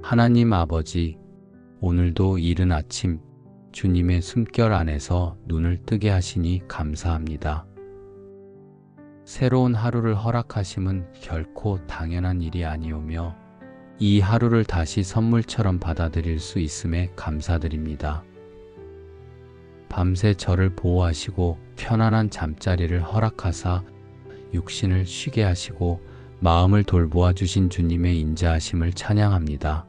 하나님 아버지, 오늘도 이른 아침 주님의 숨결 안에서 눈을 뜨게 하시니 감사합니다. 새로운 하루를 허락하심은 결코 당연한 일이 아니오며 이 하루를 다시 선물처럼 받아들일 수 있음에 감사드립니다. 밤새 저를 보호하시고 편안한 잠자리를 허락하사 육신을 쉬게 하시고 마음을 돌보아 주신 주님의 인자하심을 찬양합니다.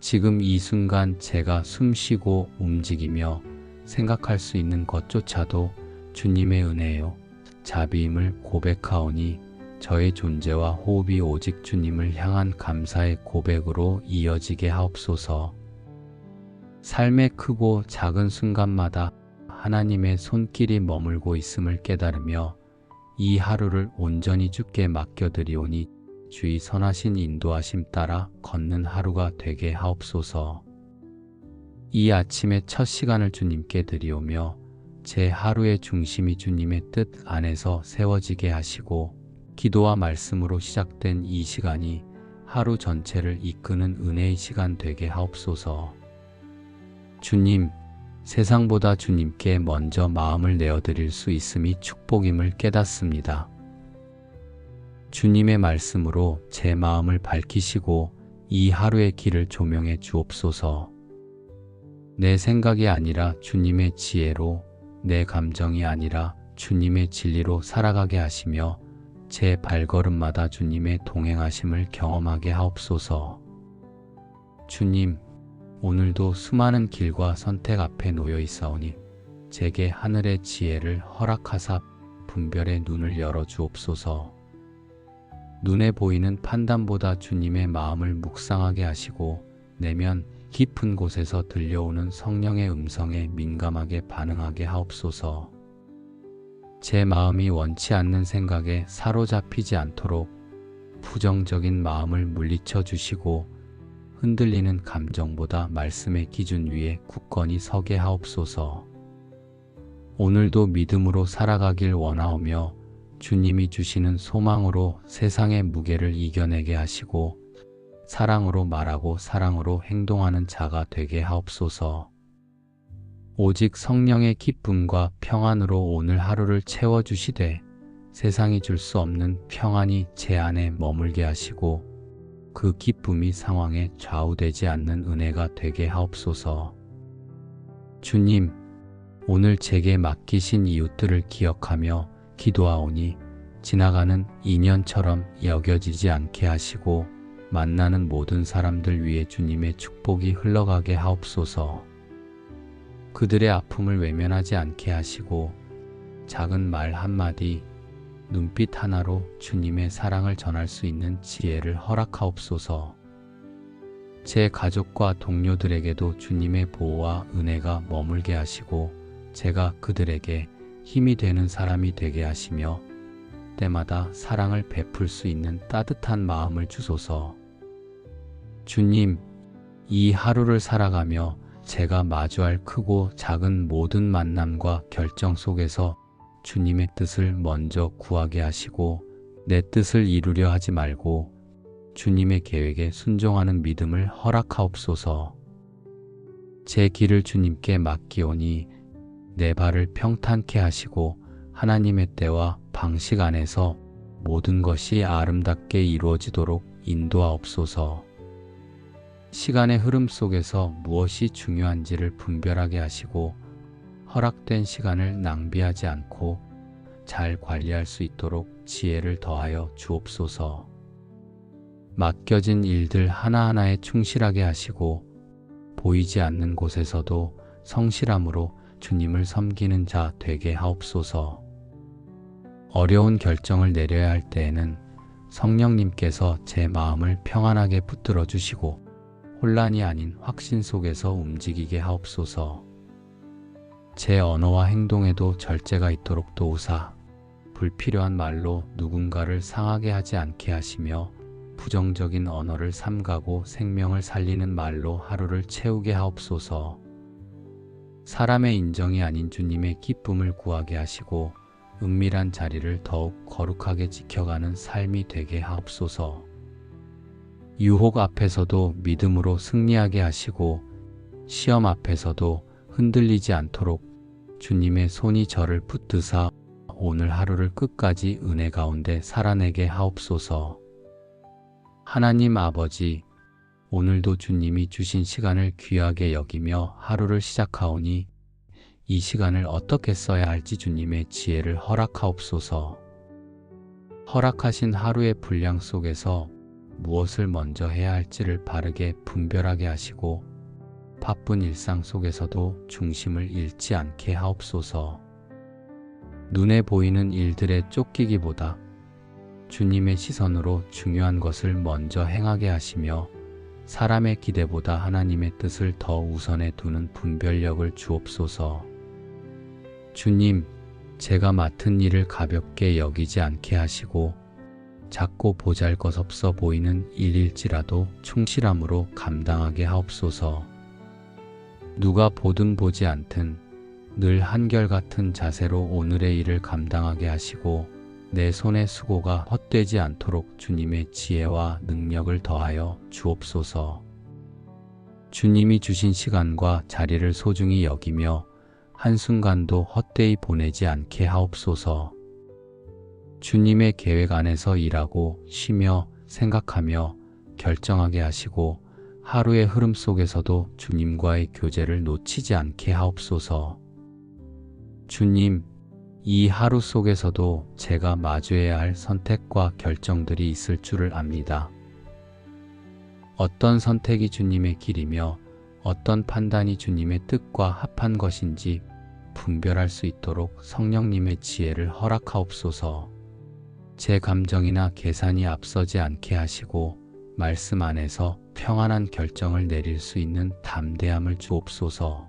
지금 이 순간 제가 숨쉬고 움직이며 생각할 수 있는 것조차도 주님의 은혜요 자비임을 고백하오니 저의 존재와 호흡이 오직 주님을 향한 감사의 고백으로 이어지게 하옵소서. 삶의 크고 작은 순간마다 하나님의 손길이 머물고 있음을 깨달으며 이 하루를 온전히 주께 맡겨드리오니 주의 선하신 인도하심 따라 걷는 하루가 되게 하옵소서. 이 아침의 첫 시간을 주님께 드리오며 제 하루의 중심이 주님의 뜻 안에서 세워지게 하시고 기도와 말씀으로 시작된 이 시간이 하루 전체를 이끄는 은혜의 시간 되게 하옵소서. 주님, 세상보다 주님께 먼저 마음을 내어드릴 수 있음이 축복임을 깨닫습니다. 주님의 말씀으로 제 마음을 밝히시고 이 하루의 길을 조명해 주옵소서. 내 생각이 아니라 주님의 지혜로, 내 감정이 아니라 주님의 진리로 살아가게 하시며 제 발걸음마다 주님의 동행하심을 경험하게 하옵소서. 주님, 오늘도 수많은 길과 선택 앞에 놓여 있사오니 제게 하늘의 지혜를 허락하사 분별의 눈을 열어 주옵소서. 눈에 보이는 판단보다 주님의 마음을 묵상하게 하시고 내면 깊은 곳에서 들려오는 성령의 음성에 민감하게 반응하게 하옵소서. 제 마음이 원치 않는 생각에 사로잡히지 않도록 부정적인 마음을 물리쳐 주시고 흔들리는 감정보다 말씀의 기준 위에 굳건히 서게 하옵소서. 오늘도 믿음으로 살아가길 원하오며 주님이 주시는 소망으로 세상의 무게를 이겨내게 하시고 사랑으로 말하고 사랑으로 행동하는 자가 되게 하옵소서. 오직 성령의 기쁨과 평안으로 오늘 하루를 채워주시되 세상이 줄 수 없는 평안이 제 안에 머물게 하시고 그 기쁨이 상황에 좌우되지 않는 은혜가 되게 하옵소서. 주님, 오늘 제게 맡기신 이웃들을 기억하며 기도하오니 지나가는 인연처럼 여겨지지 않게 하시고 만나는 모든 사람들 위에 주님의 축복이 흘러가게 하옵소서. 그들의 아픔을 외면하지 않게 하시고 작은 말 한마디, 눈빛 하나로 주님의 사랑을 전할 수 있는 지혜를 허락하옵소서. 제 가족과 동료들에게도 주님의 보호와 은혜가 머물게 하시고 제가 그들에게 힘이 되는 사람이 되게 하시며 때마다 사랑을 베풀 수 있는 따뜻한 마음을 주소서. 주님, 이 하루를 살아가며 제가 마주할 크고 작은 모든 만남과 결정 속에서 주님의 뜻을 먼저 구하게 하시고 내 뜻을 이루려 하지 말고 주님의 계획에 순종하는 믿음을 허락하옵소서. 제 길을 주님께 맡기오니 내 발을 평탄케 하시고 하나님의 때와 방식 안에서 모든 것이 아름답게 이루어지도록 인도하옵소서. 시간의 흐름 속에서 무엇이 중요한지를 분별하게 하시고 허락된 시간을 낭비하지 않고 잘 관리할 수 있도록 지혜를 더하여 주옵소서. 맡겨진 일들 하나하나에 충실하게 하시고 보이지 않는 곳에서도 성실함으로 주님을 섬기는 자 되게 하옵소서. 어려운 결정을 내려야 할 때에는 성령님께서 제 마음을 평안하게 붙들어 주시고 혼란이 아닌 확신 속에서 움직이게 하옵소서. 제 언어와 행동에도 절제가 있도록 도우사 불필요한 말로 누군가를 상하게 하지 않게 하시며 부정적인 언어를 삼가고 생명을 살리는 말로 하루를 채우게 하옵소서. 사람의 인정이 아닌 주님의 기쁨을 구하게 하시고 은밀한 자리를 더욱 거룩하게 지켜가는 삶이 되게 하옵소서. 유혹 앞에서도 믿음으로 승리하게 하시고 시험 앞에서도 흔들리지 않도록 주님의 손이 저를 붙드사 오늘 하루를 끝까지 은혜 가운데 살아내게 하옵소서. 하나님 아버지, 오늘도 주님이 주신 시간을 귀하게 여기며 하루를 시작하오니 이 시간을 어떻게 써야 할지 주님의 지혜를 허락하옵소서. 허락하신 하루의 분량 속에서 무엇을 먼저 해야 할지를 바르게 분별하게 하시고 바쁜 일상 속에서도 중심을 잃지 않게 하옵소서. 눈에 보이는 일들에 쫓기기보다 주님의 시선으로 중요한 것을 먼저 행하게 하시며 사람의 기대보다 하나님의 뜻을 더 우선에 두는 분별력을 주옵소서. 주님, 제가 맡은 일을 가볍게 여기지 않게 하시고 작고 보잘것없어 보이는 일일지라도 충실함으로 감당하게 하옵소서. 누가 보든 보지 않든 늘 한결같은 자세로 오늘의 일을 감당하게 하시고 내 손의 수고가 헛되지 않도록 주님의 지혜와 능력을 더하여 주옵소서. 주님이 주신 시간과 자리를 소중히 여기며 한순간도 헛되이 보내지 않게 하옵소서. 주님의 계획 안에서 일하고 쉬며 생각하며 결정하게 하시고 하루의 흐름 속에서도 주님과의 교제를 놓치지 않게 하옵소서. 주님, 이 하루 속에서도 제가 마주해야 할 선택과 결정들이 있을 줄을 압니다. 어떤 선택이 주님의 길이며 어떤 판단이 주님의 뜻과 합한 것인지 분별할 수 있도록 성령님의 지혜를 허락하옵소서. 제 감정이나 계산이 앞서지 않게 하시고 말씀 안에서 평안한 결정을 내릴 수 있는 담대함을 주옵소서.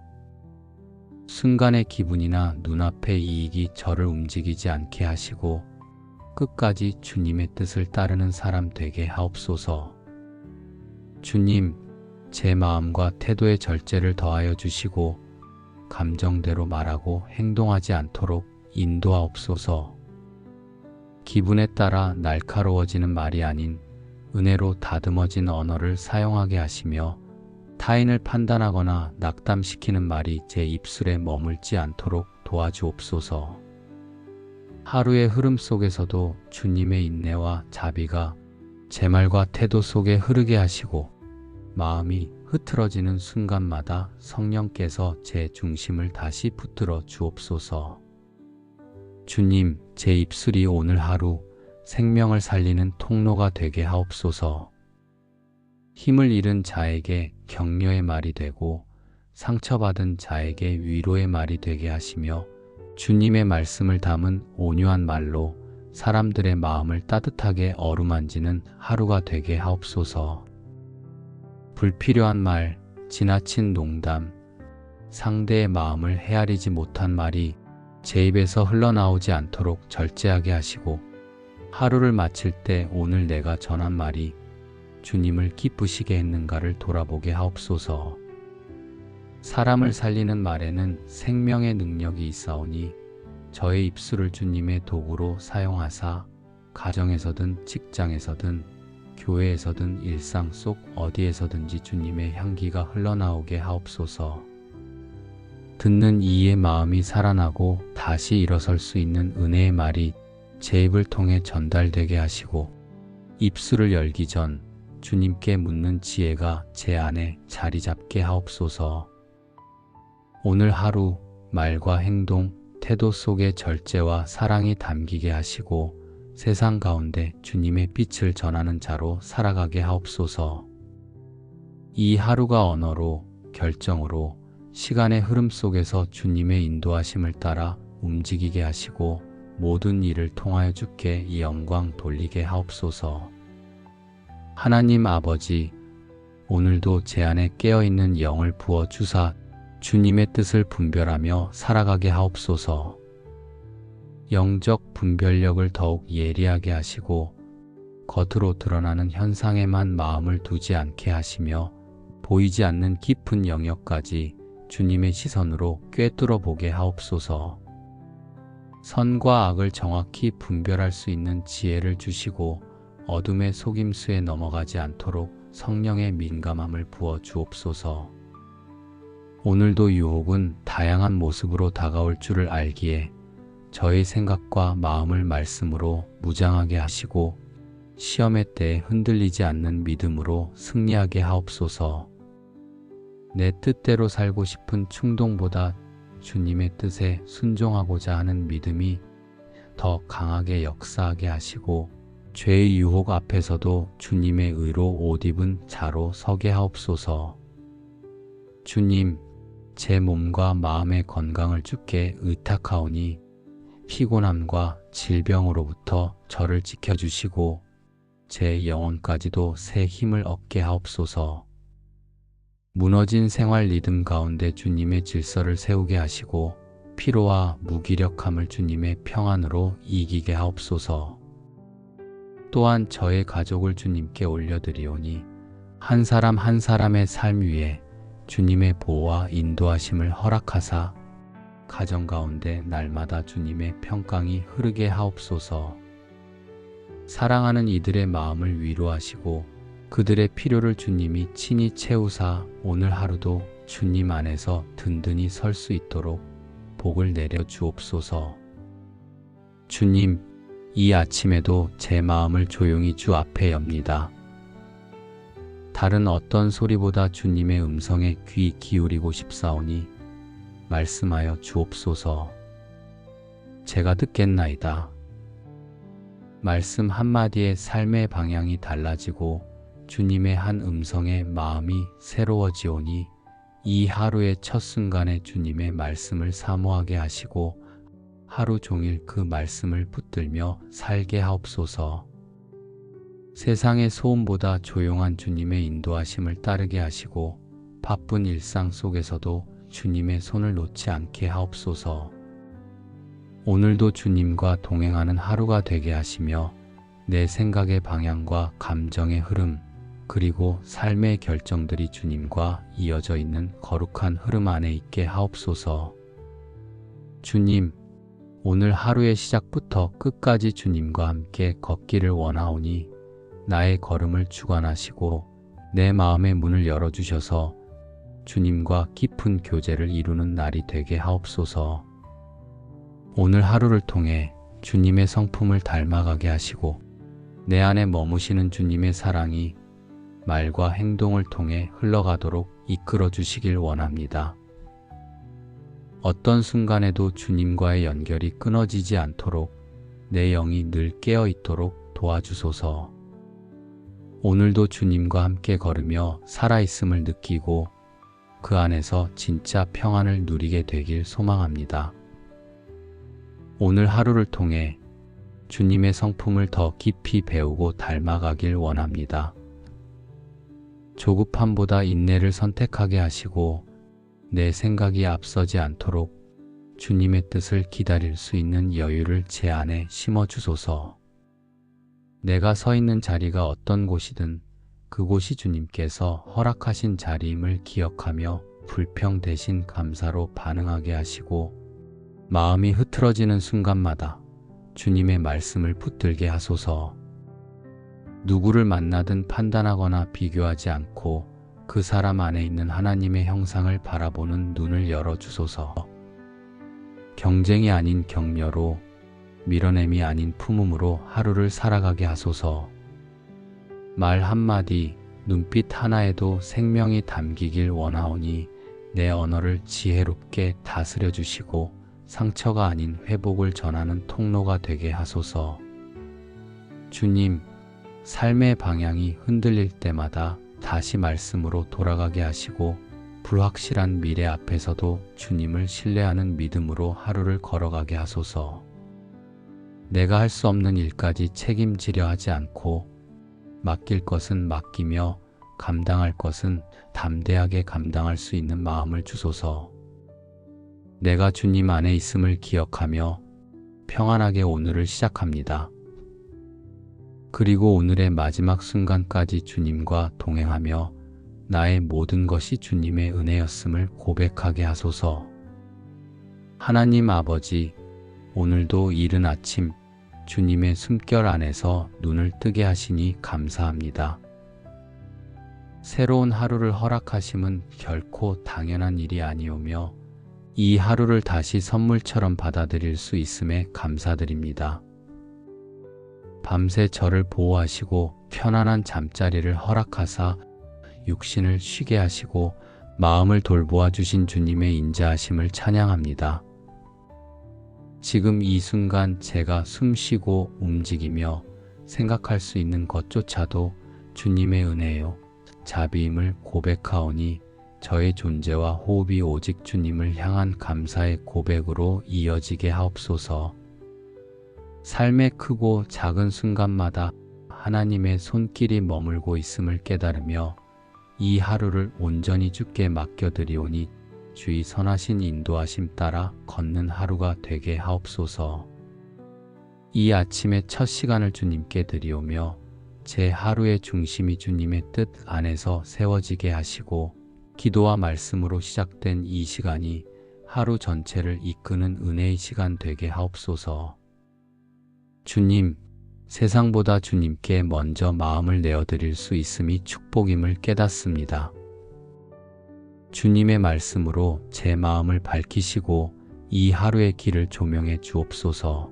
순간의 기분이나 눈앞의 이익이 저를 움직이지 않게 하시고 끝까지 주님의 뜻을 따르는 사람 되게 하옵소서. 주님, 제 마음과 태도의 절제를 더하여 주시고 감정대로 말하고 행동하지 않도록 인도하옵소서. 기분에 따라 날카로워지는 말이 아닌 은혜로 다듬어진 언어를 사용하게 하시며 타인을 판단하거나 낙담시키는 말이 제 입술에 머물지 않도록 도와주옵소서. 하루의 흐름 속에서도 주님의 인내와 자비가 제 말과 태도 속에 흐르게 하시고 마음이 흐트러지는 순간마다 성령께서 제 중심을 다시 붙들어 주옵소서. 주님, 제 입술이 오늘 하루 생명을 살리는 통로가 되게 하옵소서. 힘을 잃은 자에게 격려의 말이 되고 상처받은 자에게 위로의 말이 되게 하시며 주님의 말씀을 담은 온유한 말로 사람들의 마음을 따뜻하게 어루만지는 하루가 되게 하옵소서. 불필요한 말, 지나친 농담, 상대의 마음을 헤아리지 못한 말이 제 입에서 흘러나오지 않도록 절제하게 하시고 하루를 마칠 때 오늘 내가 전한 말이 주님을 기쁘시게 했는가를 돌아보게 하옵소서. 사람을 살리는 말에는 생명의 능력이 있사오니 저의 입술을 주님의 도구로 사용하사 가정에서든 직장에서든 교회에서든 일상 속 어디에서든지 주님의 향기가 흘러나오게 하옵소서. 듣는 이의 마음이 살아나고 다시 일어설 수 있는 은혜의 말이 제 입을 통해 전달되게 하시고 입술을 열기 전 주님께 묻는 지혜가 제 안에 자리 잡게 하옵소서. 오늘 하루 말과 행동, 태도 속에 절제와 사랑이 담기게 하시고 세상 가운데 주님의 빛을 전하는 자로 살아가게 하옵소서. 이 하루가 언어로, 결정으로 시간의 흐름 속에서 주님의 인도하심을 따라 움직이게 하시고 모든 일을 통하여 주께 이 영광 돌리게 하옵소서. 하나님 아버지, 오늘도 제 안에 깨어있는 영을 부어 주사 주님의 뜻을 분별하며 살아가게 하옵소서. 영적 분별력을 더욱 예리하게 하시고 겉으로 드러나는 현상에만 마음을 두지 않게 하시며 보이지 않는 깊은 영역까지 주님의 시선으로 꿰뚫어 보게 하옵소서. 선과 악을 정확히 분별할 수 있는 지혜를 주시고 어둠의 속임수에 넘어가지 않도록 성령의 민감함을 부어 주옵소서. 오늘도 유혹은 다양한 모습으로 다가올 줄을 알기에 저의 생각과 마음을 말씀으로 무장하게 하시고 시험의 때에 흔들리지 않는 믿음으로 승리하게 하옵소서. 내 뜻대로 살고 싶은 충동보다 주님의 뜻에 순종하고자 하는 믿음이 더 강하게 역사하게 하시고 죄의 유혹 앞에서도 주님의 의로 옷 입은 자로 서게 하옵소서. 주님, 제 몸과 마음의 건강을 주께 의탁하오니 피곤함과 질병으로부터 저를 지켜주시고 제 영혼까지도 새 힘을 얻게 하옵소서. 무너진 생활 리듬 가운데 주님의 질서를 세우게 하시고 피로와 무기력함을 주님의 평안으로 이기게 하옵소서. 또한 저의 가족을 주님께 올려드리오니 한 사람 한 사람의 삶 위에 주님의 보호와 인도하심을 허락하사 가정 가운데 날마다 주님의 평강이 흐르게 하옵소서. 사랑하는 이들의 마음을 위로하시고 그들의 필요를 주님이 친히 채우사 오늘 하루도 주님 안에서 든든히 설 수 있도록 복을 내려 주옵소서. 주님, 이 아침에도 제 마음을 조용히 주 앞에 엽니다. 다른 어떤 소리보다 주님의 음성에 귀 기울이고 싶사오니 말씀하여 주옵소서. 제가 듣겠나이다. 말씀 한마디에 삶의 방향이 달라지고 주님의 한 음성에 마음이 새로워지오니 이 하루의 첫 순간에 주님의 말씀을 사모하게 하시고 하루 종일 그 말씀을 붙들며 살게 하옵소서. 세상의 소음보다 조용한 주님의 인도하심을 따르게 하시고 바쁜 일상 속에서도 주님의 손을 놓지 않게 하옵소서. 오늘도 주님과 동행하는 하루가 되게 하시며 내 생각의 방향과 감정의 흐름 그리고 삶의 결정들이 주님과 이어져 있는 거룩한 흐름 안에 있게 하옵소서. 주님, 오늘 하루의 시작부터 끝까지 주님과 함께 걷기를 원하오니 나의 걸음을 주관하시고 내 마음의 문을 열어주셔서 주님과 깊은 교제를 이루는 날이 되게 하옵소서. 오늘 하루를 통해 주님의 성품을 닮아가게 하시고 내 안에 머무시는 주님의 사랑이 말과 행동을 통해 흘러가도록 이끌어 주시길 원합니다. 어떤 순간에도 주님과의 연결이 끊어지지 않도록 내 영이 늘 깨어 있도록 도와주소서. 오늘도 주님과 함께 걸으며 살아있음을 느끼고 그 안에서 진짜 평안을 누리게 되길 소망합니다. 오늘 하루를 통해 주님의 성품을 더 깊이 배우고 닮아가길 원합니다. 조급함보다 인내를 선택하게 하시고 내 생각이 앞서지 않도록 주님의 뜻을 기다릴 수 있는 여유를 제 안에 심어주소서. 내가 서 있는 자리가 어떤 곳이든 그곳이 주님께서 허락하신 자리임을 기억하며 불평 대신 감사로 반응하게 하시고 마음이 흐트러지는 순간마다 주님의 말씀을 붙들게 하소서. 누구를 만나든 판단하거나 비교하지 않고 그 사람 안에 있는 하나님의 형상을 바라보는 눈을 열어주소서. 경쟁이 아닌 격려로 밀어냄이 아닌 품음으로 하루를 살아가게 하소서. 말 한마디, 눈빛 하나에도 생명이 담기길 원하오니 내 언어를 지혜롭게 다스려 주시고 상처가 아닌 회복을 전하는 통로가 되게 하소서. 주님, 삶의 방향이 흔들릴 때마다 다시 말씀으로 돌아가게 하시고 불확실한 미래 앞에서도 주님을 신뢰하는 믿음으로 하루를 걸어가게 하소서. 내가 할 수 없는 일까지 책임지려 하지 않고 맡길 것은 맡기며 감당할 것은 담대하게 감당할 수 있는 마음을 주소서. 내가 주님 안에 있음을 기억하며 평안하게 오늘을 시작합니다. 그리고 오늘의 마지막 순간까지 주님과 동행하며 나의 모든 것이 주님의 은혜였음을 고백하게 하소서. 하나님 아버지, 오늘도 이른 아침 주님의 숨결 안에서 눈을 뜨게 하시니 감사합니다. 새로운 하루를 허락하심은 결코 당연한 일이 아니오며 이 하루를 다시 선물처럼 받아들일 수 있음에 감사드립니다. 밤새 저를 보호하시고 편안한 잠자리를 허락하사 육신을 쉬게 하시고 마음을 돌보아 주신 주님의 인자하심을 찬양합니다. 지금 이 순간 제가 숨쉬고 움직이며 생각할 수 있는 것조차도 주님의 은혜요 자비임을 고백하오니 저의 존재와 호흡이 오직 주님을 향한 감사의 고백으로 이어지게 하옵소서. 삶의 크고 작은 순간마다 하나님의 손길이 머물고 있음을 깨달으며 이 하루를 온전히 주께 맡겨드리오니 주의 선하신 인도하심 따라 걷는 하루가 되게 하옵소서. 이 아침의 첫 시간을 주님께 드리오며 제 하루의 중심이 주님의 뜻 안에서 세워지게 하시고 기도와 말씀으로 시작된 이 시간이 하루 전체를 이끄는 은혜의 시간 되게 하옵소서. 주님, 세상보다 주님께 먼저 마음을 내어드릴 수 있음이 축복임을 깨닫습니다. 주님의 말씀으로 제 마음을 밝히시고 이 하루의 길을 조명해 주옵소서.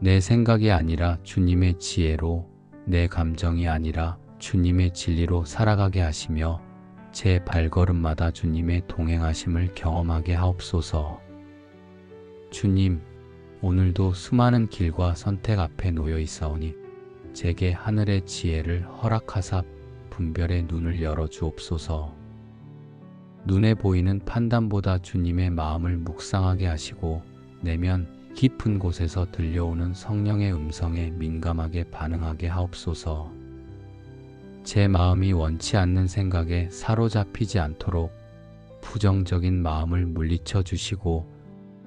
내 생각이 아니라 주님의 지혜로, 내 감정이 아니라 주님의 진리로 살아가게 하시며 제 발걸음마다 주님의 동행하심을 경험하게 하옵소서. 주님, 오늘도 수많은 길과 선택 앞에 놓여 있사오니 제게 하늘의 지혜를 허락하사 분별의 눈을 열어 주옵소서. 눈에 보이는 판단보다 주님의 마음을 묵상하게 하시고 내면 깊은 곳에서 들려오는 성령의 음성에 민감하게 반응하게 하옵소서. 제 마음이 원치 않는 생각에 사로잡히지 않도록 부정적인 마음을 물리쳐 주시고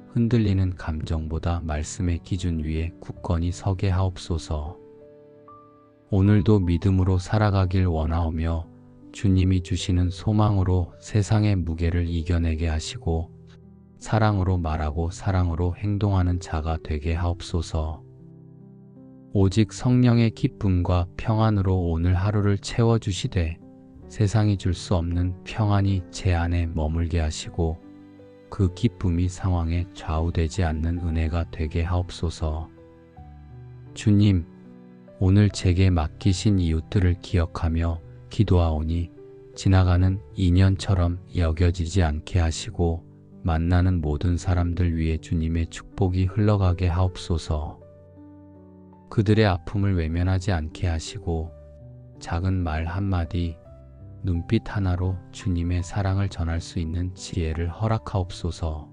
흔들리는 감정보다 말씀의 기준 위에 굳건히 서게 하옵소서. 오늘도 믿음으로 살아가길 원하오며 주님이 주시는 소망으로 세상의 무게를 이겨내게 하시고 사랑으로 말하고 사랑으로 행동하는 자가 되게 하옵소서. 오직 성령의 기쁨과 평안으로 오늘 하루를 채워주시되 세상이 줄 수 없는 평안이 제 안에 머물게 하시고 그 기쁨이 상황에 좌우되지 않는 은혜가 되게 하옵소서. 주님, 오늘 제게 맡기신 이웃들을 기억하며 기도하오니 지나가는 인연처럼 여겨지지 않게 하시고 만나는 모든 사람들 위해 주님의 축복이 흘러가게 하옵소서. 그들의 아픔을 외면하지 않게 하시고 작은 말 한마디, 눈빛 하나로 주님의 사랑을 전할 수 있는 지혜를 허락하옵소서.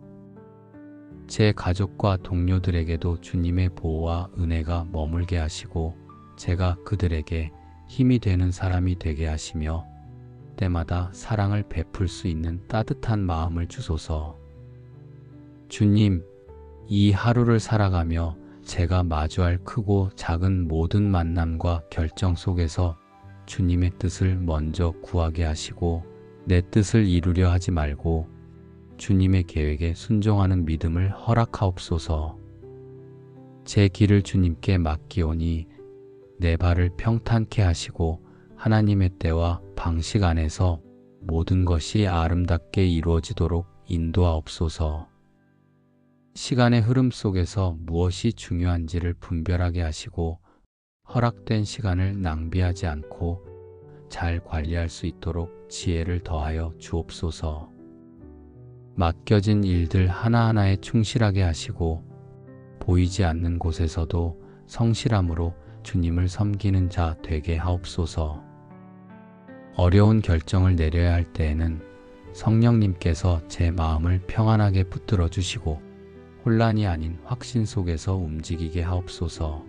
제 가족과 동료들에게도 주님의 보호와 은혜가 머물게 하시고 제가 그들에게 힘이 되는 사람이 되게 하시며 때마다 사랑을 베풀 수 있는 따뜻한 마음을 주소서. 주님, 이 하루를 살아가며 제가 마주할 크고 작은 모든 만남과 결정 속에서 주님의 뜻을 먼저 구하게 하시고 내 뜻을 이루려 하지 말고 주님의 계획에 순종하는 믿음을 허락하옵소서. 제 길을 주님께 맡기오니 내 발을 평탄케 하시고 하나님의 때와 방식 안에서 모든 것이 아름답게 이루어지도록 인도하옵소서. 시간의 흐름 속에서 무엇이 중요한지를 분별하게 하시고 허락된 시간을 낭비하지 않고 잘 관리할 수 있도록 지혜를 더하여 주옵소서. 맡겨진 일들 하나하나에 충실하게 하시고 보이지 않는 곳에서도 성실함으로 주님을 섬기는 자 되게 하옵소서. 어려운 결정을 내려야 할 때에는 성령님께서 제 마음을 평안하게 붙들어 주시고 혼란이 아닌 확신 속에서 움직이게 하옵소서.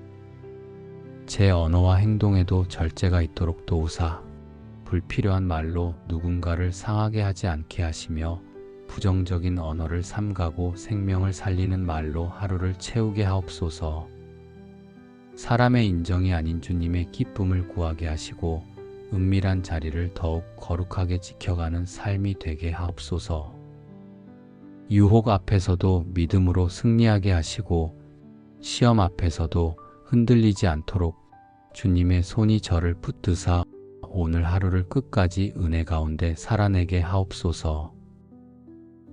제 언어와 행동에도 절제가 있도록 도우사 불필요한 말로 누군가를 상하게 하지 않게 하시며 부정적인 언어를 삼가고 생명을 살리는 말로 하루를 채우게 하옵소서. 사람의 인정이 아닌 주님의 기쁨을 구하게 하시고 은밀한 자리를 더욱 거룩하게 지켜가는 삶이 되게 하옵소서. 유혹 앞에서도 믿음으로 승리하게 하시고 시험 앞에서도 흔들리지 않도록 주님의 손이 저를 붙드사 오늘 하루를 끝까지 은혜 가운데 살아내게 하옵소서.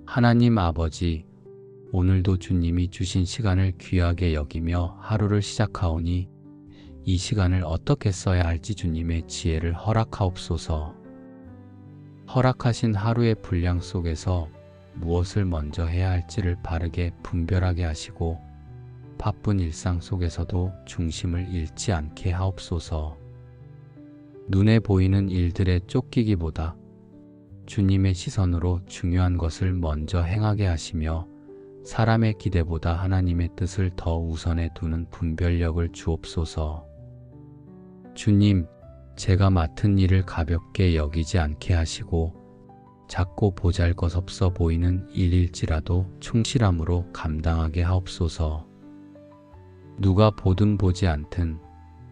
하나님 아버지, 오늘도 주님이 주신 시간을 귀하게 여기며 하루를 시작하오니 이 시간을 어떻게 써야 할지 주님의 지혜를 허락하옵소서. 허락하신 하루의 분량 속에서 무엇을 먼저 해야 할지를 바르게 분별하게 하시고 바쁜 일상 속에서도 중심을 잃지 않게 하옵소서. 눈에 보이는 일들에 쫓기기보다 주님의 시선으로 중요한 것을 먼저 행하게 하시며 사람의 기대보다 하나님의 뜻을 더 우선에 두는 분별력을 주옵소서. 주님, 제가 맡은 일을 가볍게 여기지 않게 하시고 작고 보잘것없어 보이는 일일지라도 충실함으로 감당하게 하옵소서. 누가 보든 보지 않든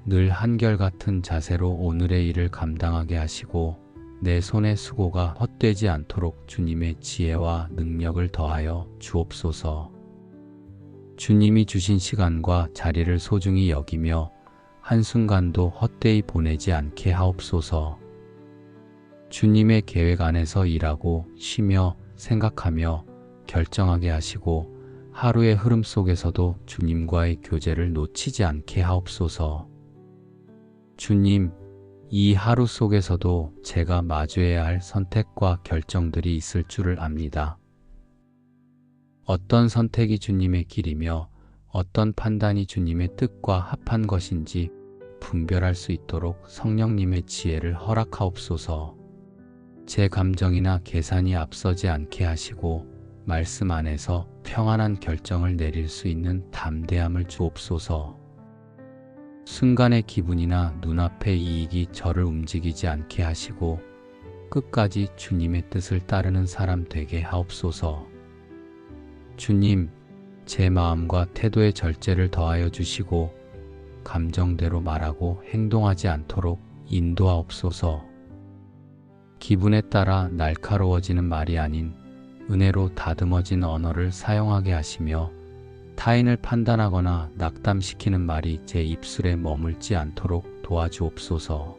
늘 한결같은 자세로 오늘의 일을 감당하게 하시고 내 손의 수고가 헛되지 않도록 주님의 지혜와 능력을 더하여 주옵소서. 주님이 주신 시간과 자리를 소중히 여기며 한순간도 헛되이 보내지 않게 하옵소서. 주님의 계획 안에서 일하고 쉬며 생각하며 결정하게 하시고 하루의 흐름 속에서도 주님과의 교제를 놓치지 않게 하옵소서. 주님, 이 하루 속에서도 제가 마주해야 할 선택과 결정들이 있을 줄을 압니다. 어떤 선택이 주님의 길이며 어떤 판단이 주님의 뜻과 합한 것인지 분별할 수 있도록 성령님의 지혜를 허락하옵소서. 제 감정이나 계산이 앞서지 않게 하시고 말씀 안에서 평안한 결정을 내릴 수 있는 담대함을 주옵소서. 순간의 기분이나 눈앞의 이익이 저를 움직이지 않게 하시고 끝까지 주님의 뜻을 따르는 사람 되게 하옵소서. 주님, 제 마음과 태도의 절제를 더하여 주시고 감정대로 말하고 행동하지 않도록 인도하옵소서. 기분에 따라 날카로워지는 말이 아닌 은혜로 다듬어진 언어를 사용하게 하시며 타인을 판단하거나 낙담시키는 말이 제 입술에 머물지 않도록 도와주옵소서.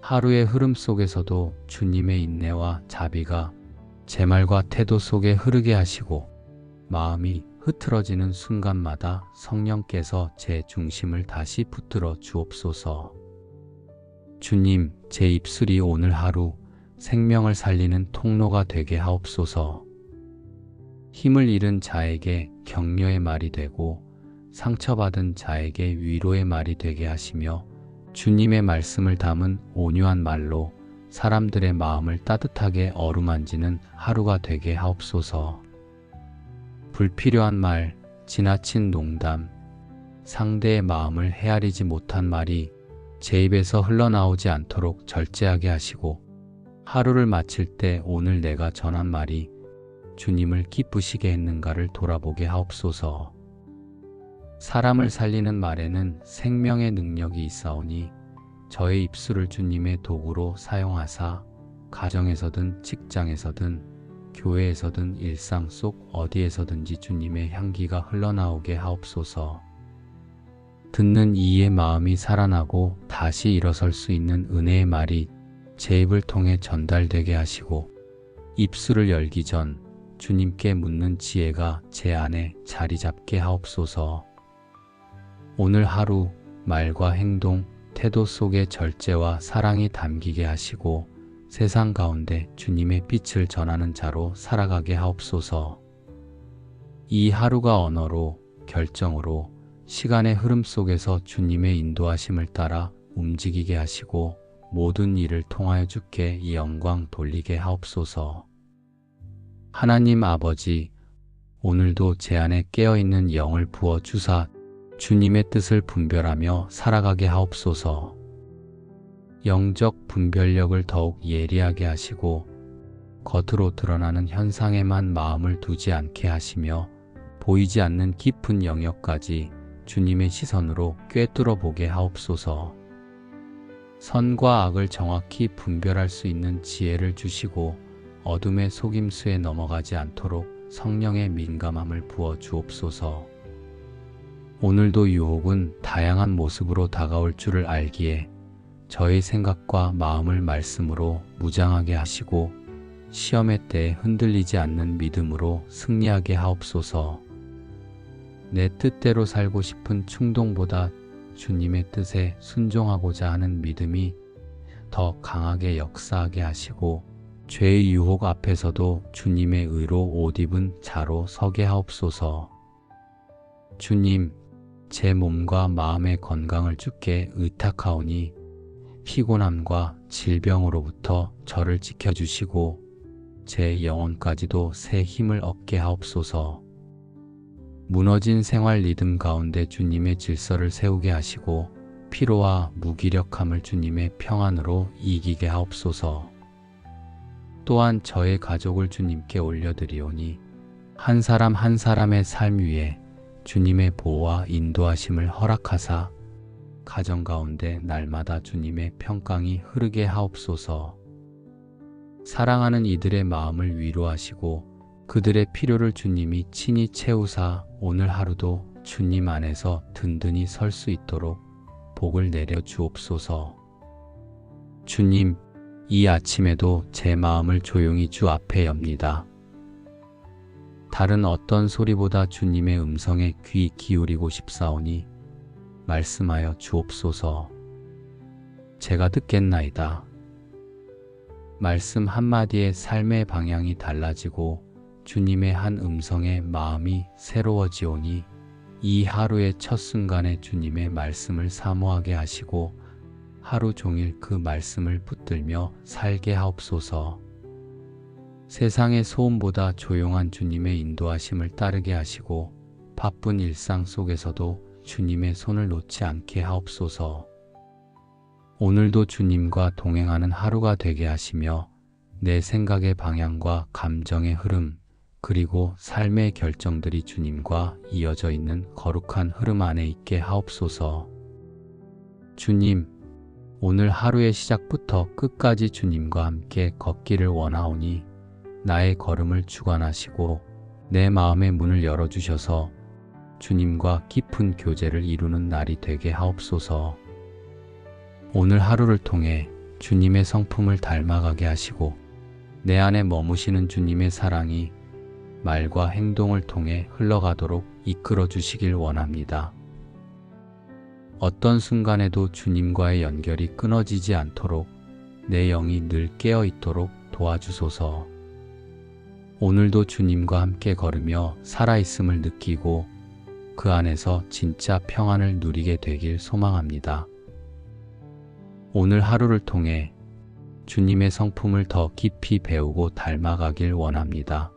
하루의 흐름 속에서도 주님의 인내와 자비가 제 말과 태도 속에 흐르게 하시고 마음이 흐트러지는 순간마다 성령께서 제 중심을 다시 붙들어 주옵소서. 주님, 제 입술이 오늘 하루 생명을 살리는 통로가 되게 하옵소서. 힘을 잃은 자에게 격려의 말이 되고 상처받은 자에게 위로의 말이 되게 하시며 주님의 말씀을 담은 온유한 말로 사람들의 마음을 따뜻하게 어루만지는 하루가 되게 하옵소서. 불필요한 말, 지나친 농담, 상대의 마음을 헤아리지 못한 말이 제 입에서 흘러나오지 않도록 절제하게 하시고 하루를 마칠 때 오늘 내가 전한 말이 주님을 기쁘시게 했는가를 돌아보게 하옵소서. 사람을 살리는 말에는 생명의 능력이 있사오니 저의 입술을 주님의 도구로 사용하사 가정에서든 직장에서든 교회에서든 일상 속 어디에서든지 주님의 향기가 흘러나오게 하옵소서. 듣는 이의 마음이 살아나고 다시 일어설 수 있는 은혜의 말이 제 입을 통해 전달되게 하시고 입술을 열기 전 주님께 묻는 지혜가 제 안에 자리 잡게 하옵소서. 오늘 하루 말과 행동, 태도 속에 절제와 사랑이 담기게 하시고 세상 가운데 주님의 빛을 전하는 자로 살아가게 하옵소서. 이 하루가 언어로, 결정으로 시간의 흐름 속에서 주님의 인도하심을 따라 움직이게 하시고 모든 일을 통하여 주께 이 영광 돌리게 하옵소서. 하나님 아버지, 오늘도 제 안에 깨어있는 영을 부어 주사 주님의 뜻을 분별하며 살아가게 하옵소서. 영적 분별력을 더욱 예리하게 하시고 겉으로 드러나는 현상에만 마음을 두지 않게 하시며 보이지 않는 깊은 영역까지 주님의 시선으로 꿰뚫어 보게 하옵소서. 선과 악을 정확히 분별할 수 있는 지혜를 주시고 어둠의 속임수에 넘어가지 않도록 성령의 민감함을 부어 주옵소서. 오늘도 유혹은 다양한 모습으로 다가올 줄을 알기에 저의 생각과 마음을 말씀으로 무장하게 하시고 시험의 때에 흔들리지 않는 믿음으로 승리하게 하옵소서. 내 뜻대로 살고 싶은 충동보다 주님의 뜻에 순종하고자 하는 믿음이 더 강하게 역사하게 하시고 죄의 유혹 앞에서도 주님의 의로 옷 입은 자로 서게 하옵소서. 주님, 제 몸과 마음의 건강을 주께 의탁하오니 피곤함과 질병으로부터 저를 지켜주시고 제 영혼까지도 새 힘을 얻게 하옵소서. 무너진 생활 리듬 가운데 주님의 질서를 세우게 하시고 피로와 무기력함을 주님의 평안으로 이기게 하옵소서. 또한 저의 가족을 주님께 올려드리오니 한 사람 한 사람의 삶 위에 주님의 보호와 인도하심을 허락하사 가정 가운데 날마다 주님의 평강이 흐르게 하옵소서. 사랑하는 이들의 마음을 위로하시고 그들의 필요를 주님이 친히 채우사 오늘 하루도 주님 안에서 든든히 설 수 있도록 복을 내려 주옵소서. 주님, 이 아침에도 제 마음을 조용히 주 앞에 엽니다. 다른 어떤 소리보다 주님의 음성에 귀 기울이고 싶사오니 말씀하여 주옵소서. 제가 듣겠나이다. 말씀 한마디에 삶의 방향이 달라지고 주님의 한 음성에 마음이 새로워지오니 이 하루의 첫 순간에 주님의 말씀을 사모하게 하시고 하루 종일 그 말씀을 붙들며 살게 하옵소서. 세상의 소음보다 조용한 주님의 인도하심을 따르게 하시고 바쁜 일상 속에서도 주님의 손을 놓지 않게 하옵소서. 오늘도 주님과 동행하는 하루가 되게 하시며 내 생각의 방향과 감정의 흐름 그리고 삶의 결정들이 주님과 이어져 있는 거룩한 흐름 안에 있게 하옵소서. 주님, 오늘 하루의 시작부터 끝까지 주님과 함께 걷기를 원하오니 나의 걸음을 주관하시고 내 마음의 문을 열어주셔서 주님과 깊은 교제를 이루는 날이 되게 하옵소서. 오늘 하루를 통해 주님의 성품을 닮아가게 하시고 내 안에 머무시는 주님의 사랑이 말과 행동을 통해 흘러가도록 이끌어 주시길 원합니다. 어떤 순간에도 주님과의 연결이 끊어지지 않도록 내 영이 늘 깨어 있도록 도와주소서. 오늘도 주님과 함께 걸으며 살아있음을 느끼고 그 안에서 진짜 평안을 누리게 되길 소망합니다. 오늘 하루를 통해 주님의 성품을 더 깊이 배우고 닮아가길 원합니다.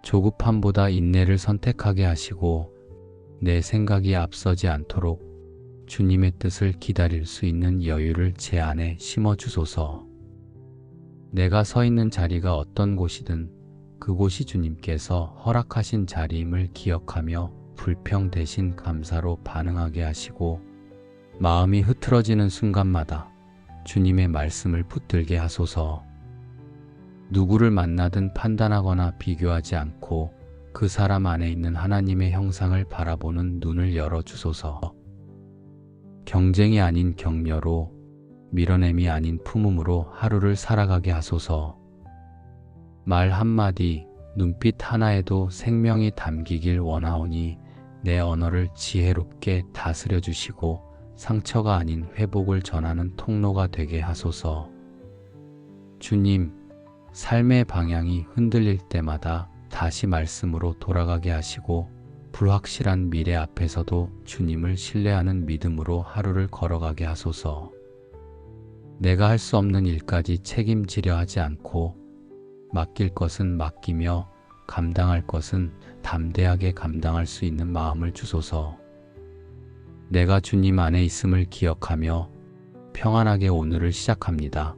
조급함보다 인내를 선택하게 하시고 내 생각이 앞서지 않도록 주님의 뜻을 기다릴 수 있는 여유를 제 안에 심어주소서. 내가 서 있는 자리가 어떤 곳이든 그곳이 주님께서 허락하신 자리임을 기억하며 불평 대신 감사로 반응하게 하시고 마음이 흐트러지는 순간마다 주님의 말씀을 붙들게 하소서. 누구를 만나든 판단하거나 비교하지 않고 그 사람 안에 있는 하나님의 형상을 바라보는 눈을 열어주소서. 경쟁이 아닌 격려로, 밀어냄이 아닌 품음으로 하루를 살아가게 하소서. 말 한마디, 눈빛 하나에도 생명이 담기길 원하오니 내 언어를 지혜롭게 다스려 주시고 상처가 아닌 회복을 전하는 통로가 되게 하소서. 주님, 삶의 방향이 흔들릴 때마다 다시 말씀으로 돌아가게 하시고 불확실한 미래 앞에서도 주님을 신뢰하는 믿음으로 하루를 걸어가게 하소서. 내가 할 수 없는 일까지 책임지려 하지 않고 맡길 것은 맡기며 감당할 것은 담대하게 감당할 수 있는 마음을 주소서. 내가 주님 안에 있음을 기억하며 평안하게 오늘을 시작합니다.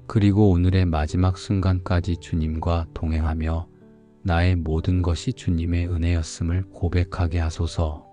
그리고 오늘의 마지막 순간까지 주님과 동행하며 나의 모든 것이 주님의 은혜였음을 고백하게 하소서.